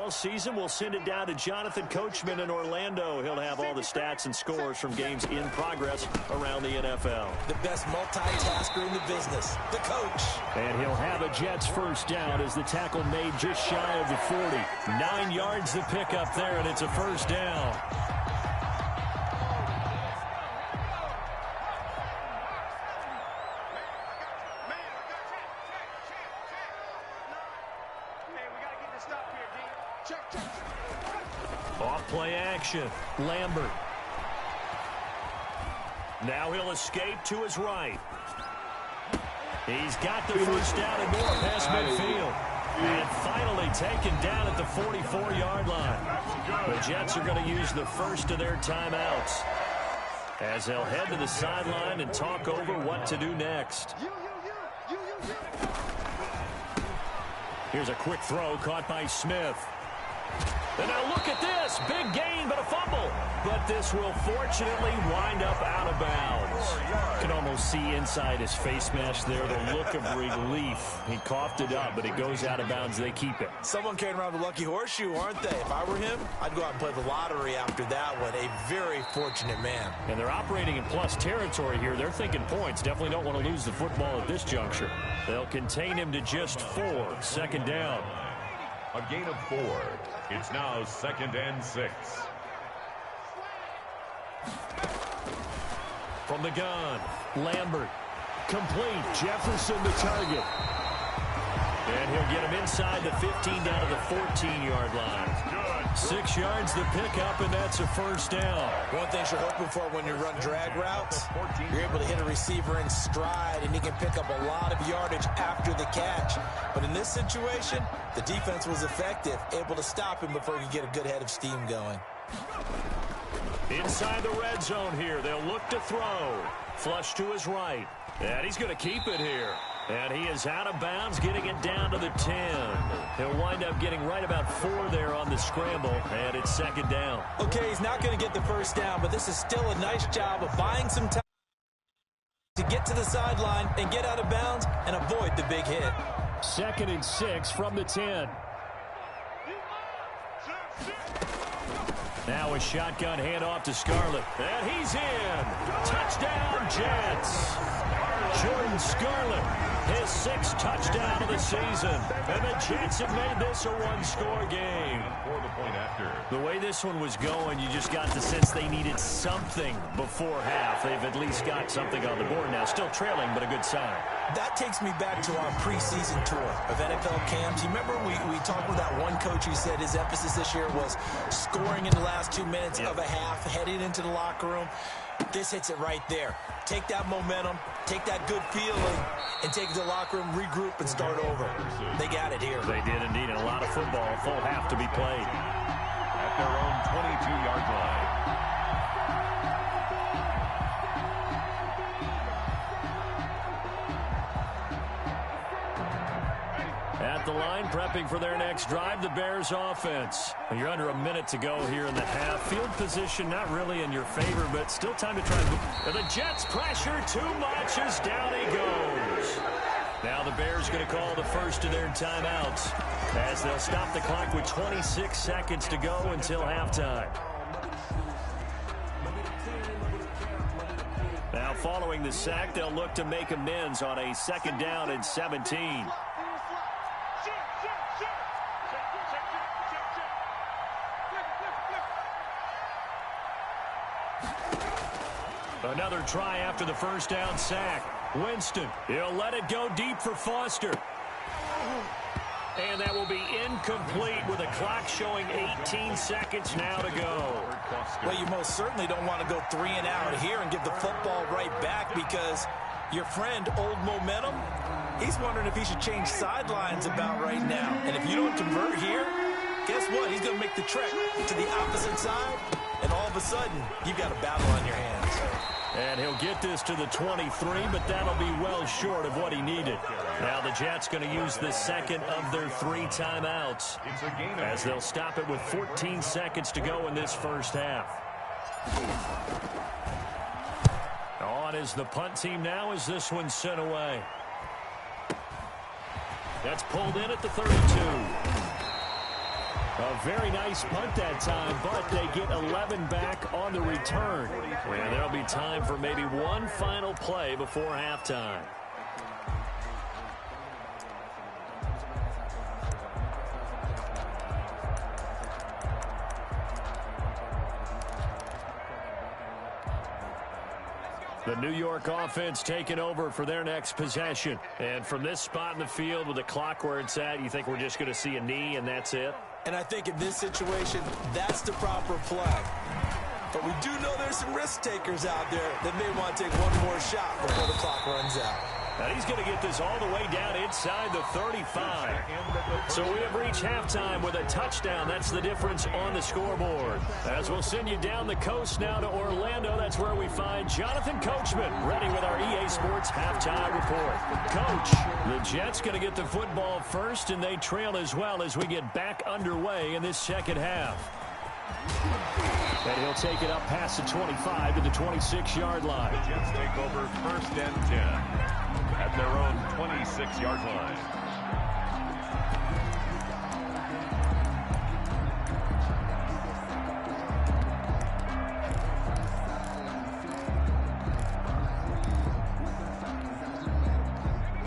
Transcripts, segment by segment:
NFL season. We'll send it down to Jonathan Coachman in Orlando. He'll have all the stats and scores from games in progress around the NFL. The best multitasker in the business, the coach. And he'll have a Jets first down as the tackle made just shy of the 40. 9 yards to pick up there, and it's a first down. Off-play action. Lambert. Now he'll escape to his right. He's got the first down and more past midfield. And finally taken down at the 44-yard line. The Jets are going to use the first of their timeouts as they'll head to the sideline and talk over what to do next. Here's a quick throw caught by Smith. And now look at this. Big gain, but a fumble. But this will fortunately wind up out of bounds. You can almost see inside his face mask there the look of relief. He coughed it up, but it goes out of bounds. They keep it. Someone carrying around the lucky horseshoe, aren't they? If I were him, I'd go out and play the lottery after that one. A very fortunate man. And they're operating in plus territory here. They're thinking points. Definitely don't want to lose the football at this juncture. They'll contain him to just 4. Second down. A gain of 4. It's now 2nd and 6. From the gun, Lambert. Complete. Jefferson the target. And he'll get him inside the 15 down to the 14-yard line. 6 yards to pick up, and that's a first down. One thing you're hoping for when you run drag routes, you're able to hit a receiver in stride, and he can pick up a lot of yardage after the catch. But in this situation, the defense was effective, able to stop him before he could get a good head of steam going. Inside the red zone here, they'll look to throw. Flush to his right. And he's going to keep it here. And he is out of bounds, getting it down to the 10. He'll wind up getting right about 4 there on the scramble, and it's second down. Okay, he's not going to get the first down, but this is still a nice job of buying some time to get to the sideline and get out of bounds and avoid the big hit. 2nd and 6 from the 10. Now a shotgun handoff to Scarlett. And he's in. Touchdown, Jets. Jordan Scarlett, his 6th touchdown of the season. And the Jets have made this a one-score game. The way this one was going, you just got the sense they needed something before half. They've at least got something on the board now. Still trailing, but a good sign. That takes me back to our preseason tour of NFL camps. You remember we talked with that one coach who said his emphasis this year was scoring in the last 2 minutes of a half, heading into the locker room. This hits it right there. Take that momentum, take that good feeling, and take it to the locker room, regroup, and start over. They got it here. They did indeed, and a lot of football, full half to be played. At their own 22-yard line. At the line, prepping for their next drive, the Bears offense. You're under a minute to go here in the half. Field position not really in your favor, but still time to try. And the Jets pressure too much as down he goes. Now the Bears going to call the first of their timeouts as they'll stop the clock with 26 seconds to go until halftime. Now following the sack, they'll look to make amends on a 2nd down and 17. Another try after the first down sack. Winston, he'll let it go deep for Foster. And that will be incomplete with the clock showing 18 seconds now to go. Well, you most certainly don't want to go 3 and out here and give the football right back because your friend, Old Momentum, he's wondering if he should change sidelines about right now. And if you don't convert here, guess what? He's going to make the trek to the opposite side, and all of a sudden, you've got a battle on your hands. And he'll get this to the 23, but that'll be well short of what he needed. Now the Jets going to use the 2nd of their 3 timeouts as they'll stop it with 14 seconds to go in this first half. On is the punt team now as this one's sent away. That's pulled in at the 32. A very nice punt that time, but they get 11 back on the return. And there'll be time for maybe one final play before halftime. The New York offense taking over for their next possession. And from this spot in the field with the clock where it's at, you think we're just going to see a knee and that's it? And I think in this situation, that's the proper play. But we do know there's some risk takers out there that may want to take one more shot before the clock runs out. And he's going to get this all the way down inside the 35. So we have reached halftime with a touchdown. That's the difference on the scoreboard. As we'll send you down the coast now to Orlando, that's where we find Jonathan Coachman ready with our EA Sports halftime report. Coach, the Jets going to get the football first, and they trail as well as we get back underway in this second half. And he'll take it up past the 25 to the 26-yard line. The Jets take over first and 10 at their own 26-yard line.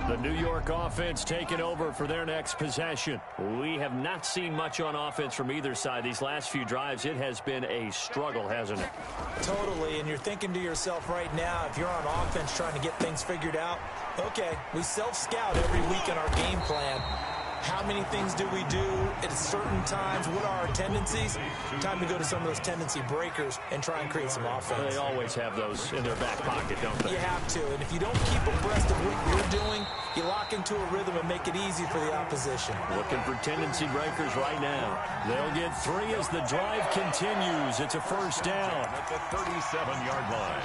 The New York offense taking over for their next possession. We have not seen much on offense from either side. These last few drives, it has been a struggle, hasn't it? Totally, and you're thinking to yourself right now, if you're on offense trying to get things figured out, okay, we self-scout every week in our game plan. How many things do we do at certain times? What are our tendencies? Time to go to some of those tendency breakers and try and create some offense. They always have those in their back pocket, don't they? You have to, and if you don't keep abreast of what you're doing, you lock into a rhythm and make it easy for the opposition. Looking for tendency breakers right now. They'll get 3 as the drive continues. It's a first down. At the 37-yard line.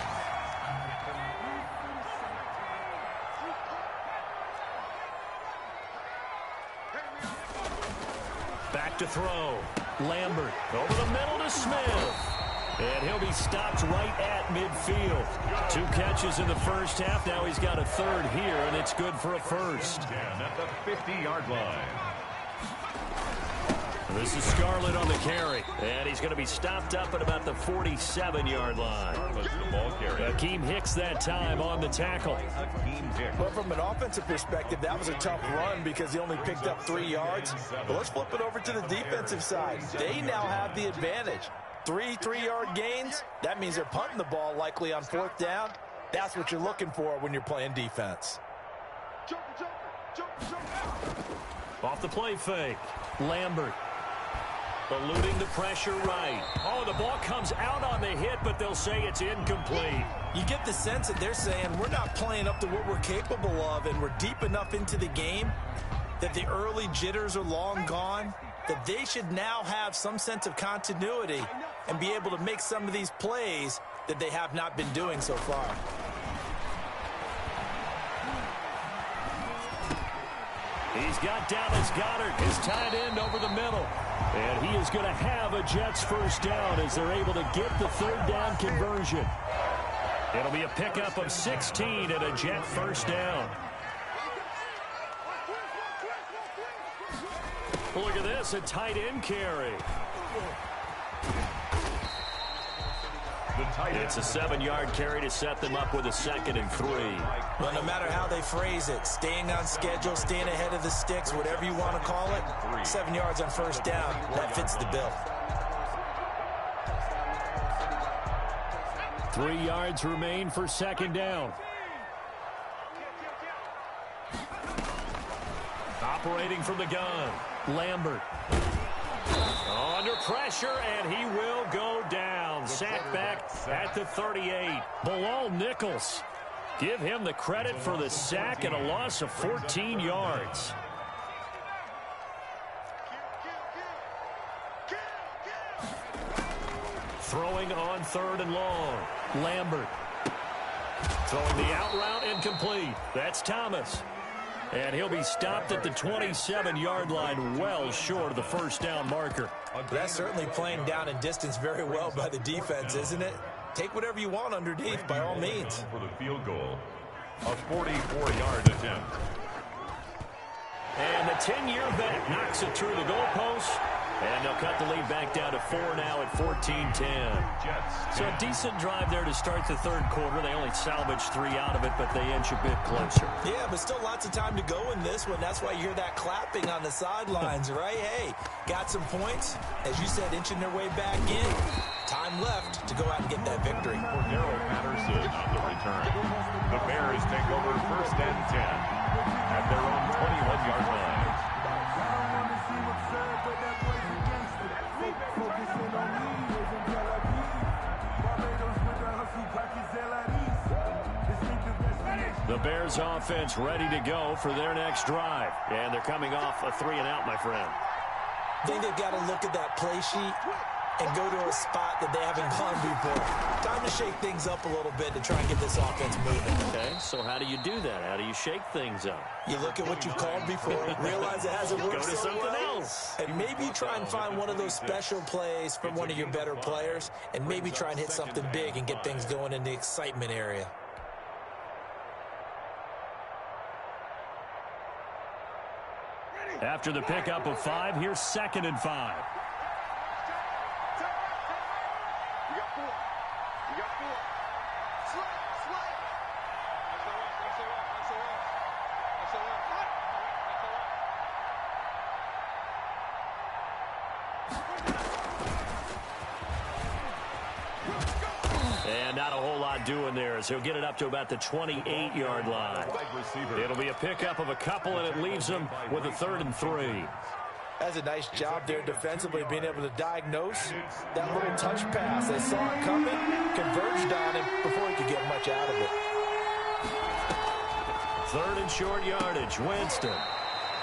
Back to throw. Lambert over the middle to Smith. And he'll be stopped right at midfield. 2 catches in the first half. Now he's got a third here, and it's good for a first. 10 at the 50-yard line. This is Scarlett on the carry. And he's going to be stopped up at about the 47-yard line. The ball carrier. Akeem Hicks that time on the tackle. Akeem Hicks. But from an offensive perspective, that was a tough run because he only picked up 3 yards. But let's flip it over to the defensive side. They now have the advantage. 3 3-yard gains, that means they're punting the ball likely on 4th down. That's what you're looking for when you're playing defense. Off the play fake. Lambert. Eluding the pressure right. Oh, the ball comes out on the hit, but they'll say it's incomplete. You get the sense that they're saying we're not playing up to what we're capable of, and we're deep enough into the game that the early jitters are long gone, that they should now have some sense of continuity and be able to make some of these plays that they have not been doing so far. He's got Dallas Goedert, his tight end, over the middle. And he is going to have a Jets first down as they're able to get the 3rd down conversion. It'll be a pickup of 16 and a Jet first down. Look at this, a tight end carry. It's a 7-yard carry to set them up with a 2nd and 3. Well, no matter how they phrase it, staying on schedule, staying ahead of the sticks, whatever you want to call it, 7 yards on first down, that fits the bill. 3 yards remain for 2nd down. Operating from the gun, Lambert. Under pressure, and he will go down. Sacked back at the 38. Bilal Nichols. Give him the credit for the sack and a loss of 14 yards. Throwing on 3rd and long. Lambert. Throwing the out route incomplete. That's Thomas. And he'll be stopped at the 27-yard line, well short of the first down marker. That's certainly playing down in distance very well by the defense, isn't it? Take whatever you want underneath, by all means. For the field goal, a 44-yard attempt. And the 10-year vet knocks it through the goalpost. And they'll cut the lead back down to 4 now at 14-10. So a decent drive there to start the third quarter. They only salvaged 3 out of it, but they inch a bit closer. Yeah, but still lots of time to go in this one. That's why you hear that clapping on the sidelines, right? Hey, got some points. As you said, inching their way back in. Time left to go out and get that victory. Daryl Patterson on the return. The Bears take over 1st and 10 at their own 21-yard line. The Bears offense ready to go for their next drive. And they're coming off a 3-and-out, my friend. I think they've got to look at that play sheet and go to a spot that they haven't gone before. Time to shake things up a little bit to try and get this offense moving. Okay, so how do you do that? How do you shake things up? You look at what you've called before, realize it hasn't worked Go to so something well, else. and maybe try and find one of those special plays from one of your better players, and maybe try and hit something big and get things going in the excitement area. After the pickup of 5, here's 2nd and 5. And not a whole lot doing there, so he'll get it up to about the 28-yard line. It'll be a pickup of a couple, and it leaves them with a 3rd and 3. That's a nice job there defensively, being able to diagnose that little touch pass. They saw it coming, converged on it before he could get much out of it. 3rd and short yardage, Winston.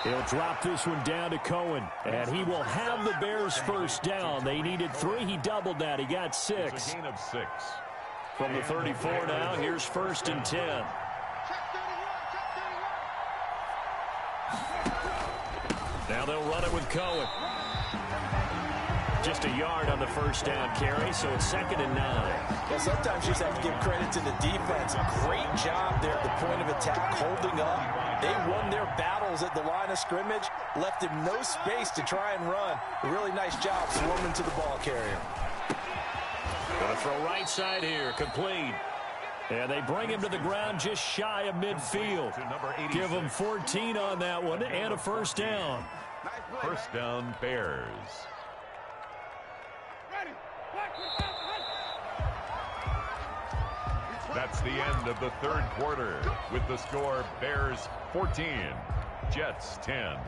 He'll drop this one down to Cohen, and he will have the Bears first down. They needed 3. He doubled that. He got 6. It's a gain of 6. From the 34 now, here's 1st and 10. Now they'll run it with Cohen. Just a yard on the first down carry, so it's 2nd and 9. Yeah, sometimes you just have to give credit to the defense. Great job there at the point of attack, holding up. They won their battles at the line of scrimmage, left him no space to try and run. A really nice job swarming to the ball carrier. Gonna throw right side here, complete. And they bring him to the ground just shy of midfield. Give him 14 on that one and a first down. First down, Bears. That's the end of the third quarter with the score Bears 14, Jets 10.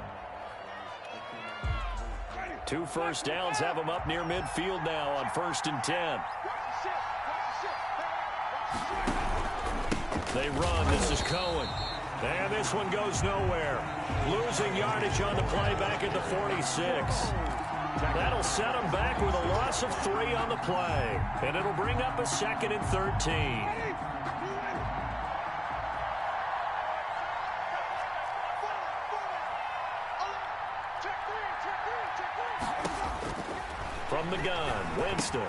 2 first downs have them up near midfield now on 1st and 10. They run. This is Cohen. And this one goes nowhere. Losing yardage on the play back at the 46. That'll set them back with a loss of 3 on the play. And it'll bring up a 2nd and 13. From the gun, Winston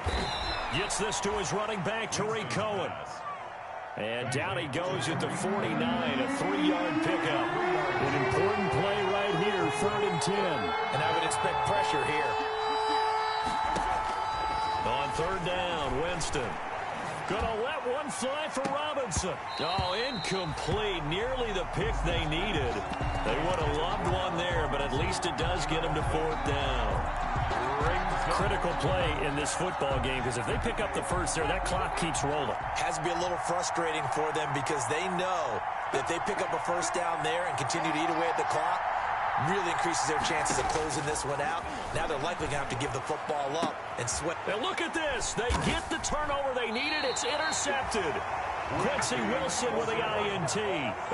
gets this to his running back, Tariq Cohen. And down he goes at the 49, a 3-yard pickup. An important play right here, 3rd and 10. And I would expect pressure here. On 3rd down, Winston. Gonna let one fly for Robinson. Oh, incomplete. Nearly the pick they needed. They would have loved one there, but at least it does get them to 4th down. Critical play in this football game, because if they pick up the first there, that clock keeps rolling. Has to be a little frustrating for them because they know that if they pick up a first down there and continue to eat away at the clock, really increases their chances of closing this one out. Now they're likely going to have to give the football up and sweat. Now look at this. They get the turnover they needed. It's intercepted. Quincy Wilson with the INT.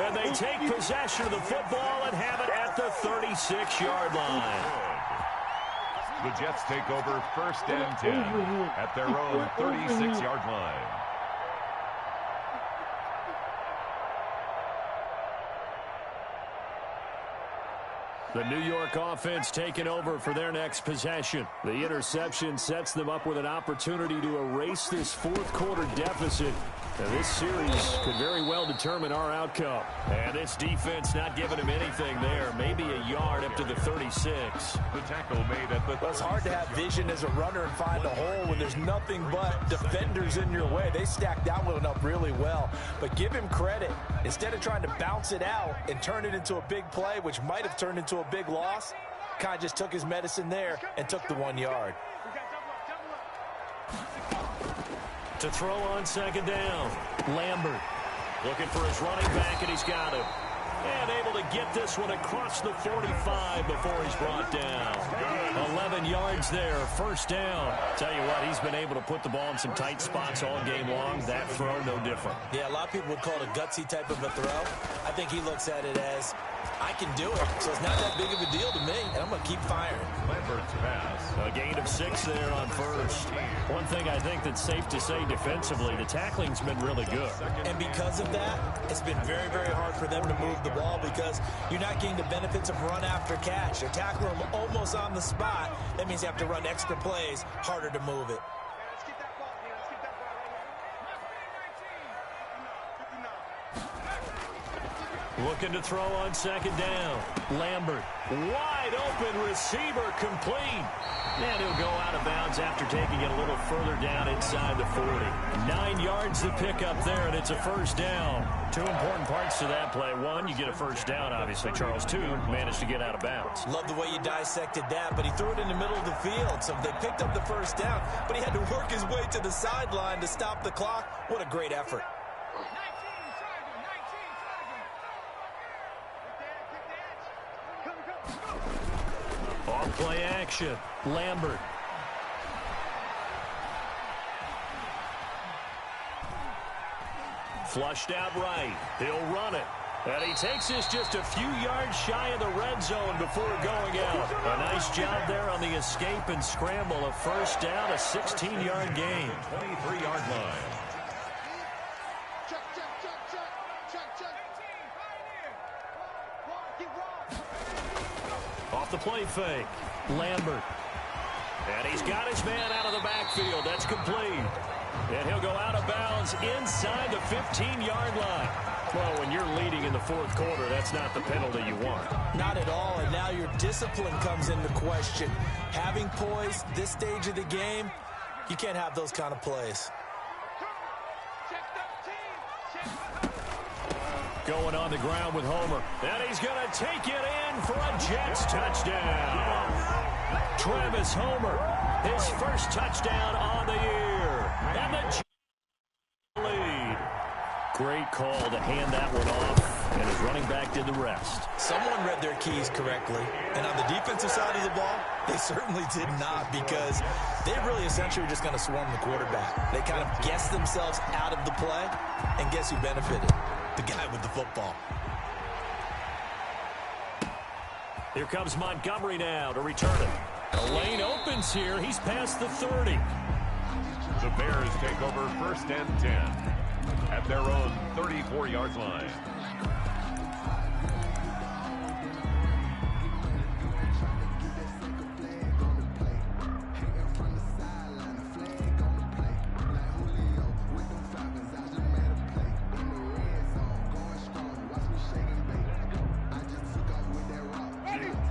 And they take possession of the football and have it at the 36-yard line. The Jets take over 1st and 10 at their own 36-yard line. The New York offense taking over for their next possession. The interception sets them up with an opportunity to erase this 4th quarter deficit Now, this series could very well determine our outcome. And this defense not giving him anything there. Maybe a yard up to the 36. The tackle made at the... Well, it's hard to have vision as a runner and find a hole when there's nothing but defenders in your way. They stacked that one up really well. But give him credit. Instead of trying to bounce it out and turn it into a big play, which might have turned into a big loss, kind of just took his medicine there and took the 1 yard. To throw on second down, Lambert looking for his running back, and he's got him. And able to get this one across the 45 before he's brought down. 11 yards there, first down. Tell you what, he's been able to put the ball in some tight spots all game long. That throw, no different. Yeah, a lot of people would call it a gutsy type of a throw. I think he looks at it as, I can do it, so it's not that big of a deal to me, and I'm going to keep firing. Lambert's pass. A gain of 6 there on first. One thing I think that's safe to say defensively, the tackling's been really good. And because of that, it's been very, very hard for them to move the ball because you're not getting the benefits of run after catch. They're tackling them almost on the spot. That means you have to run extra plays, harder to move it. Looking to throw on second down. Lambert, wide open receiver, complete. And he'll go out of bounds after taking it a little further down inside the 40. 9 yards to pick up there, and it's a first down. Two important parts to that play. One, you get a first down, obviously. Charles, two, managed to get out of bounds. Love the way you dissected that, but he threw it in the middle of the field, so they picked up the first down, but he had to work his way to the sideline to stop the clock. What a great effort. Off play action. Lambert. Flushed out right. He'll run it. And he takes this just a few yards shy of the red zone before going out. A nice job there on the escape and scramble. A first down, a 16-yard gain. 23-yard line. Off the play fake. Lambert. And he's got his man out of the backfield. That's complete. And he'll go out of bounds inside the 15-yard line. Well, when you're leading in the fourth quarter, that's not the penalty you want. Not at all, and now your discipline comes into question. Having poise this stage of the game, you can't have those kind of plays. Going on the ground with Homer. And he's going to take it in for a Jets touchdown. Travis Homer, his first touchdown on the year. And the Jets lead. Great call to hand that one off, and his running back did the rest. Someone read their keys correctly, and on the defensive side of the ball, they certainly did not, because they really essentially were just going to swarm the quarterback. They kind of guessed themselves out of the play, and guess who benefited? The guy with the football. Here comes Montgomery now to return it. The lane opens here. He's past the 30. The Bears take over first and 10 at their own 34-yard line.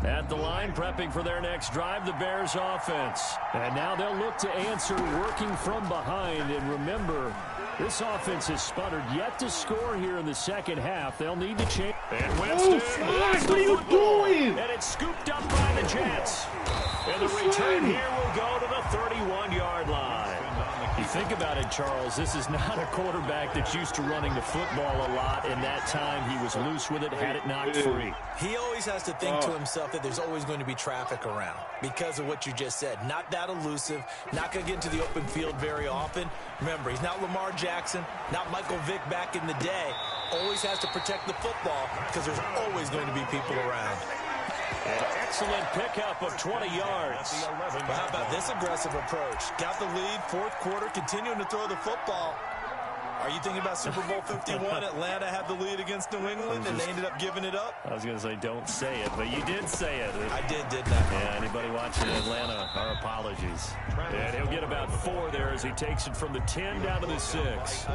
At the line, prepping for their next drive, the Bears offense. And now they'll look to answer working from behind. And remember, this offense has sputtered yet to score here in the second half. They'll need to change. And Winston, what are you doing? And it's scooped up by the Jets. And the return here will go to the 31-yard line. You think about it, Charles, this is not a quarterback that's used to running the football a lot. In that time, he was loose with it, had it knocked free. He always has to think to himself that there's always going to be traffic around because of what you just said. Not that elusive, not going to get into the open field very often. Remember, he's not Lamar Jackson, not Michael Vick back in the day. Always has to protect the football because there's always going to be people around. An excellent pickup of 20 yards. Well, how about this aggressive approach? Got the lead, fourth quarter, continuing to throw the football. Are you thinking about Super Bowl 51? Atlanta had the lead against New England, and they ended up giving it up? I was going to say don't say it, but you did say it. I did, didn't I? Yeah, anybody watching Atlanta, our apologies. And he'll get about 4 there as he takes it from the 10 down to the 6.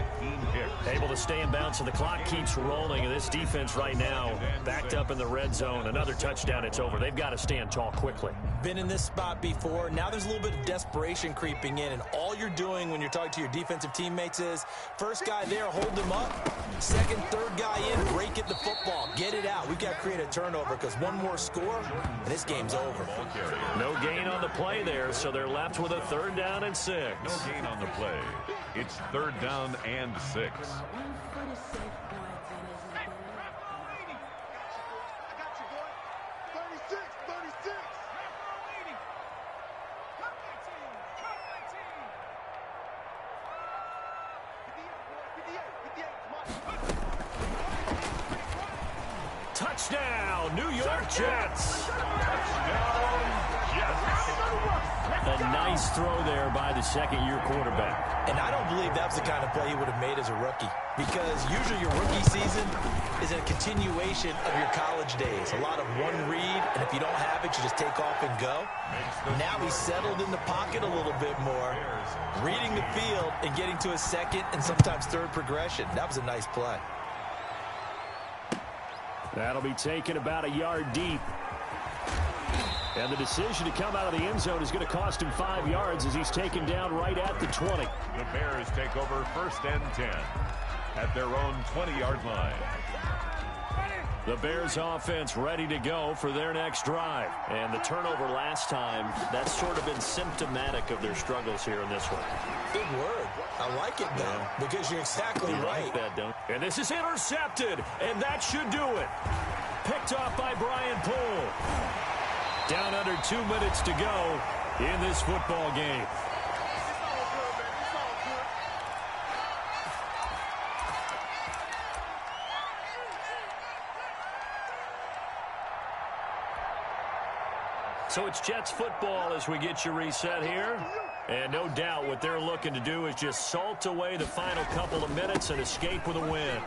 Able to stay in bounds, and the clock keeps rolling. And this defense right now backed up in the red zone. Another touchdown, it's over. They've got to stand tall quickly. Been in this spot before. Now there's a little bit of desperation creeping in, and all you're doing when you're talking to your defensive teammates is first guy there, hold him up. Second, third guy in, break it the football. Get it out. We've got to create a turnover because one more score, and this game's over. No gain on the play there, so they're left with a 3rd down and 6. No gain on the play. It's 3rd down and 6. Touchdown, New York Jets. A nice throw there by the second-year quarterback. And I don't believe that was the kind of play he would have made as a rookie, because usually your rookie season is a continuation of your college days. A lot of one read, and if you don't have it, you just take off and go. Now he's settled in the pocket a little bit more, reading the field and getting to a second and sometimes third progression. That was a nice play. That'll be taken about a yard deep. And the decision to come out of the end zone is going to cost him 5 yards as he's taken down right at the 20. The Bears take over 1st and 10 at their own 20-yard line. The Bears offense ready to go for their next drive. And the turnover last time, that's sort of been symptomatic of their struggles here in this one. Big word. I like it, though, because you're exactly right. Like that, don't you? And this is intercepted, and that should do it. Picked off by Brian Poole. Down under 2 minutes to go in this football game. So it's Jets football as we get you reset here. And no doubt what they're looking to do is just salt away the final couple of minutes and escape with a win.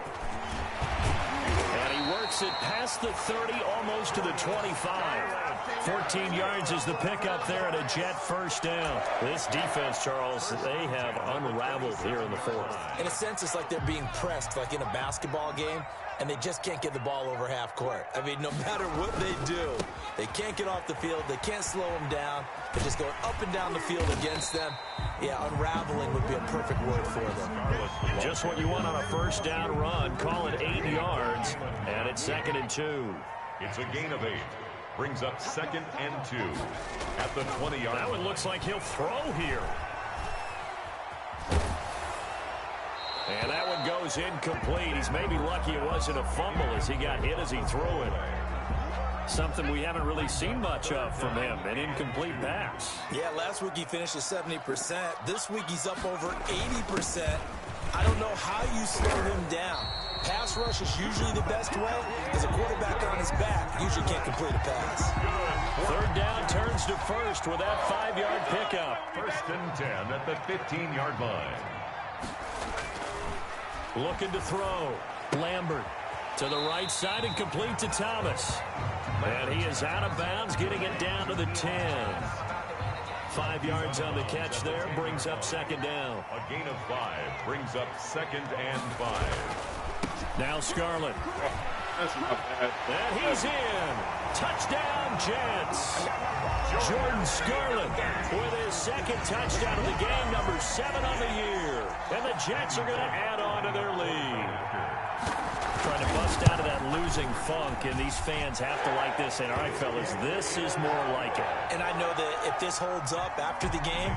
And he works it past the 30, almost to the 25. 14 yards is the pickup there at a Jet 1st down. This defense, Charles, they have unraveled here in the 4th. In a sense, it's like they're being pressed like in a basketball game, and they just can't get the ball over half court. I mean, no matter what they do, they can't get off the field. They can't slow them down. They're just going up and down the field against them. Yeah, unraveling would be a perfect word for them. Just what you want on a 1st down run. Call it 8 yards, and it's 2nd and 2. It's a gain of 8. Brings up 2nd and 2 at the 20-yard line. That one looks like he'll throw here. And that one goes incomplete. He's maybe lucky it wasn't a fumble as he got hit as he threw it. Something we haven't really seen much of from him, an incomplete pass. Yeah, last week he finished at 70%. This week he's up over 80%. I don't know how you slow him down. Pass rush is usually the best way because a quarterback on his back usually can't complete a pass. 3rd down turns to 1st with that 5-yard pickup. 1st and 10 at the 15-yard line. Looking to throw. Lambert to the right side and complete to Thomas. And he is out of bounds, getting it down to the 10. 5 yards on the catch there, brings up 2nd down. A gain of 5 brings up 2nd and 5. Now Scarlett. And he's in. Touchdown, Jets. Jordan Scarlett with his 2nd touchdown of the game, number 7 on the year. And the Jets are going to add on to their lead. Trying to bust out of that losing funk, and these fans have to like this. And all right, fellas, this is more like it. And I know that if this holds up after the game,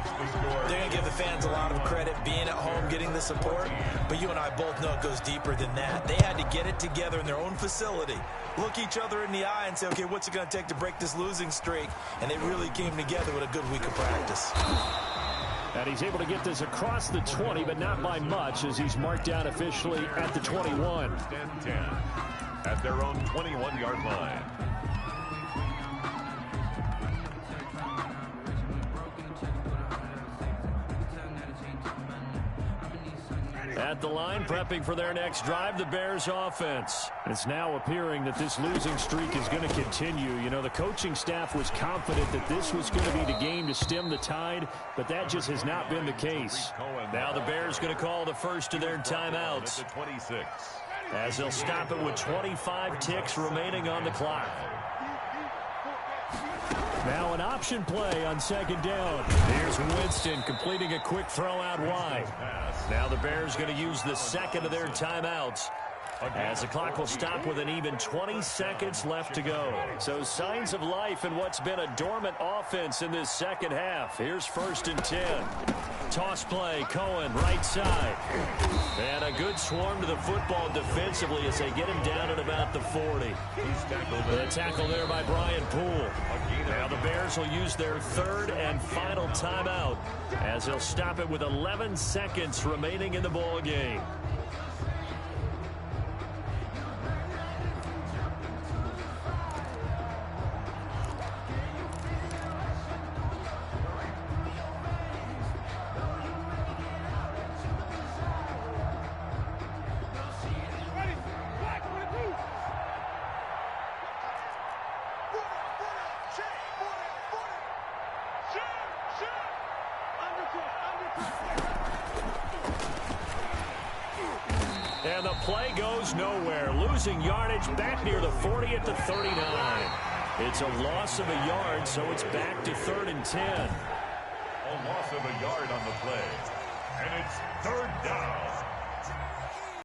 they're going to give the fans a lot of credit being at home, getting the support. But you and I both know it goes deeper than that. They had to get it together in their own facility, look each other in the eye and say, okay, what's it going to take to break this losing streak? And they really came together with a good week of practice. And he's able to get this across the 20, but not by much, as he's marked down officially at the 21. 10 at their own 21-yard line. At the line, prepping for their next drive, the Bears offense. It's now appearing that this losing streak is going to continue. You know, the coaching staff was confident that this was going to be the game to stem the tide, but that just has not been the case. Now the Bears going to call the first of their timeouts, as they'll stop it with 25 ticks remaining on the clock. Now an option play on second down. Here's Winston completing a quick throw out wide. Now the Bears going to use the second of their timeouts, as the clock will stop with an even 20 seconds left to go. So signs of life in what's been a dormant offense in this second half. Here's 1st and 10. Toss play, Cohen, right side. And a good swarm to the football defensively as they get him down at about the 40. The tackle there by Brian Poole. Now the Bears will use their third and final timeout, as they'll stop it with 11 seconds remaining in the ball game. And the play goes nowhere. Losing yardage back near the 40 at the 39. It's a loss of a yard, so it's back to 3rd and 10. A loss of a yard on the play. And it's 3rd down.